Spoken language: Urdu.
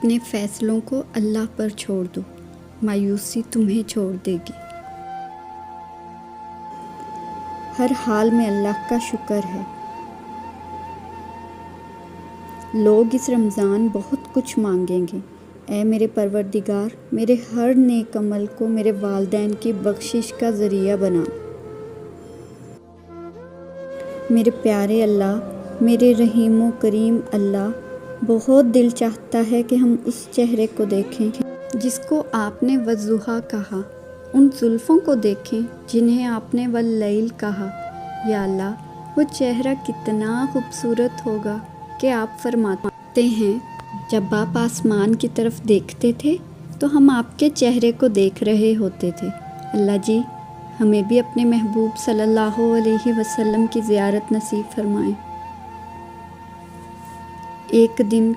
اپنے فیصلوں کو اللہ پر چھوڑ دو، مایوسی تمہیں چھوڑ دے گی۔ ہر حال میں اللہ کا شکر ہے۔ لوگ اس رمضان بہت کچھ مانگیں گے، اے میرے پروردگار میرے ہر نیک عمل کو میرے والدین کی بخشش کا ذریعہ بنا۔ میرے پیارے اللہ، میرے رحیم و کریم اللہ، بہت دل چاہتا ہے کہ ہم اس چہرے کو دیکھیں جس کو آپ نے والضحیٰ کہا، ان زلفوں کو دیکھیں جنہیں آپ نے واللیل کہا۔ یا اللہ، وہ چہرہ کتنا خوبصورت ہوگا کہ آپ فرماتے ہیں جب آپ آسمان کی طرف دیکھتے تھے تو ہم آپ کے چہرے کو دیکھ رہے ہوتے تھے۔ اللہ جی، ہمیں بھی اپنے محبوب صلی اللہ علیہ وسلم کی زیارت نصیب فرمائیں۔ ایک دن